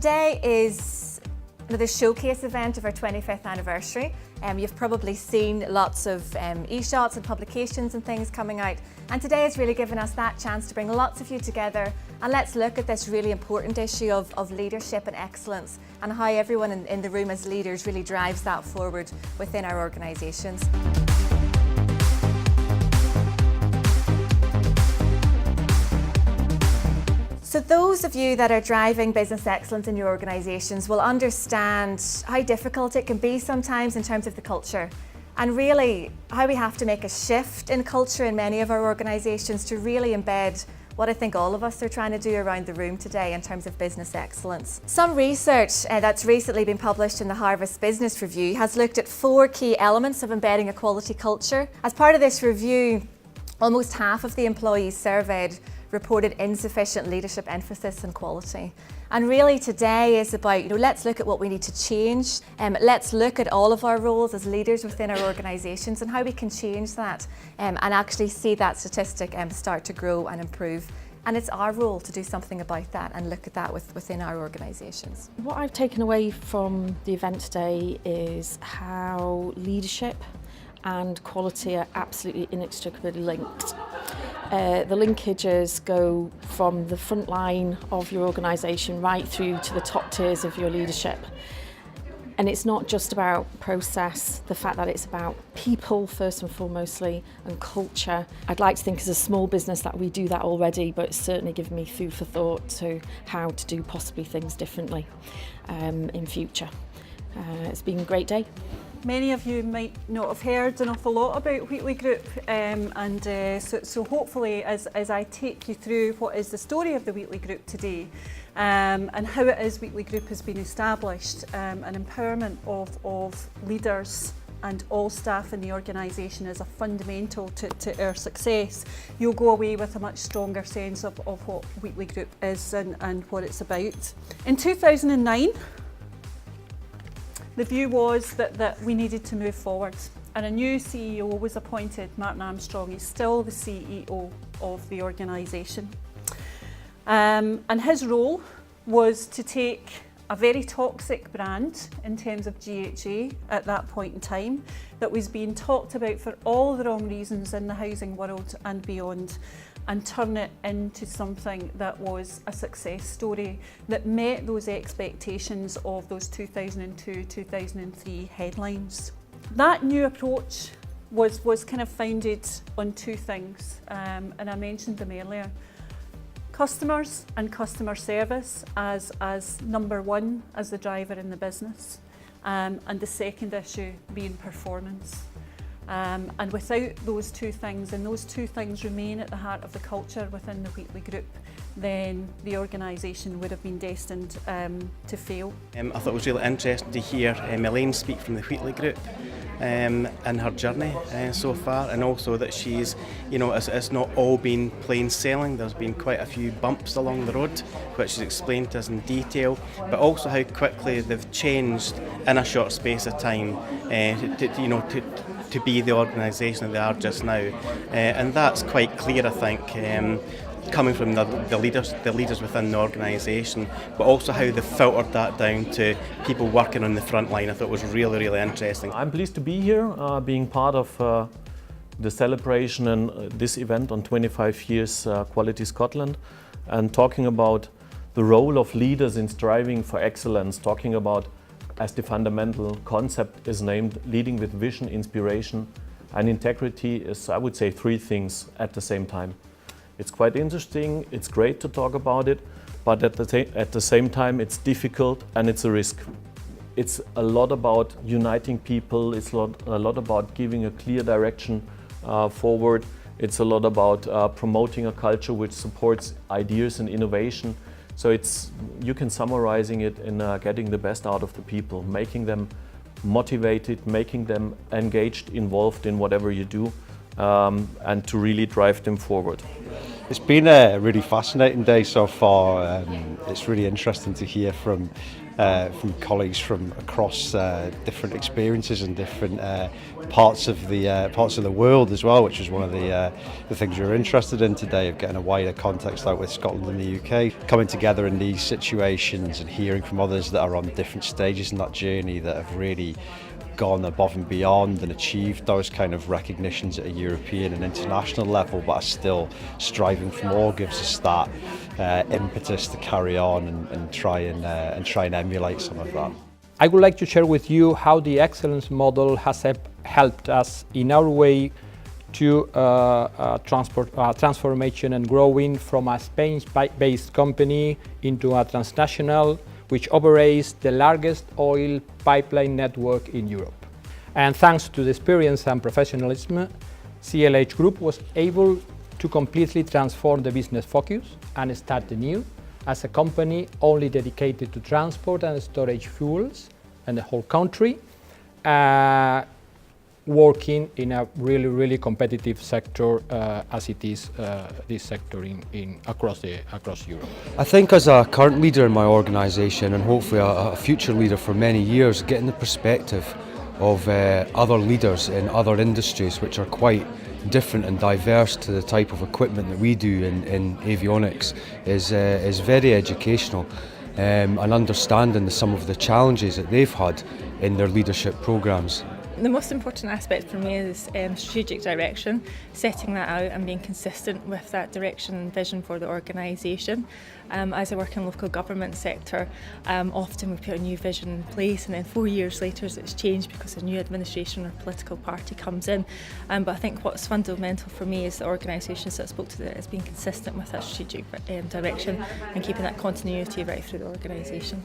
Today is the showcase event of our 25th anniversary. You've probably seen lots of e-shots and publications and things coming out, and today has really given us that chance to bring lots of you together, and let's look at this really important issue of leadership and excellence and how everyone in the room as leaders really drives that forward within our organisations. So those of you that are driving business excellence in your organisations will understand how difficult it can be sometimes in terms of the culture, and really how we have to make a shift in culture in many of our organisations to really embed what I think all of us are trying to do around the room today in terms of business excellence. Some research that's recently been published in the Harvard Business Review has looked at 4 key elements of embedding a quality culture. As part of this review, almost half of the employees surveyed reported insufficient leadership emphasis and quality. And really today is about, let's look at what we need to change. Let's look at all of our roles as leaders within our organisations and how we can change that and actually see that statistic start to grow and improve. And it's our role to do something about that and look at that within our organisations. What I've taken away from the event today is how leadership and quality are absolutely inextricably linked. The linkages go from the front line of your organisation right through to the top tiers of your leadership. And it's not just about process, the fact that it's about people first and foremostly, and culture. I'd like to think as a small business that we do that already, but it's certainly given me food for thought to how to do possibly things differently in future. It's been a great day. Many of you might not have heard an awful lot about Wheatley Group, so hopefully as I take you through what is the story of the Wheatley Group today and how it is Wheatley Group has been established, an empowerment of leaders and all staff in the organisation is a fundamental to our success. You'll go away with a much stronger sense of what Wheatley Group is and what it's about. In 2009, the view was that we needed to move forward, and a new CEO was appointed, Martin Armstrong. He's still the CEO of the organisation. And his role was to take a very toxic brand in terms of GHA at that point in time that was being talked about for all the wrong reasons in the housing world and beyond, and turn it into something that was a success story that met those expectations of those 2002-2003 headlines. That new approach was kind of founded on 2 things, and I mentioned them earlier. Customers and customer service as number 1 as the driver in the business, and the second issue being performance. And without those 2 things, and those 2 things remain at the heart of the culture within the Wheatley Group, then the organisation would have been destined to fail. I thought it was really interesting to hear Elaine speak from the Wheatley Group and her journey so far, and also that she's, it's not all been plain sailing. There's been quite a few bumps along the road, which she's explained to us in detail, but also how quickly they've changed in a short space of time to be the organisation that they are just now, and that's quite clear, I think, coming from the leaders within the organisation, but also how they filtered that down to people working on the front line. I thought it was really, really interesting. I'm pleased to be here, being part of the celebration and this event on 25 years Quality Scotland, and talking about the role of leaders in striving for excellence, talking about, as the fundamental concept is named, leading with vision, inspiration and integrity is, I would say, 3 things at the same time. It's quite interesting, it's great to talk about it, but at the same time it's difficult and it's a risk. It's a lot about uniting people, it's a lot about giving a clear direction forward, it's a lot about promoting a culture which supports ideas and innovation. So you can summarizing it in getting the best out of the people, making them motivated, making them engaged, involved in whatever you do, and to really drive them forward. It's been a really fascinating day so far. It's really interesting to hear from colleagues from across different experiences and different parts of the world as well, which was one of the things we were interested in today, of getting a wider context out with Scotland and the UK, coming together in these situations and hearing from others that are on different stages in that journey that have really gone above and beyond and achieved those kind of recognitions at a European and international level, but are still striving for more, gives us that impetus to carry on and try and emulate some of that. I would like to share with you how the excellence model has helped us in our way to transformation and growing from a Spain-based company into a transnational which operates the largest oil pipeline network in Europe. And thanks to the experience and professionalism, CLH Group was able to completely transform the business focus and start anew as a company only dedicated to transport and storage fuels in the whole country, working in a really competitive sector as it is this sector across Europe. I think as a current leader in my organisation and hopefully a future leader for many years, getting the perspective of other leaders in other industries which are quite different and diverse to the type of equipment that we do in avionics is very educational, and understanding some of the challenges that they've had in their leadership programmes. The most important aspect for me is strategic direction, setting that out and being consistent with that direction and vision for the organisation. As I work in the local government sector, often we put a new vision in place and then 4 years later it's changed because a new administration or political party comes in. But I think what's fundamental for me is the organisations that I spoke to that is being consistent with that strategic direction and keeping that continuity right through the organisation.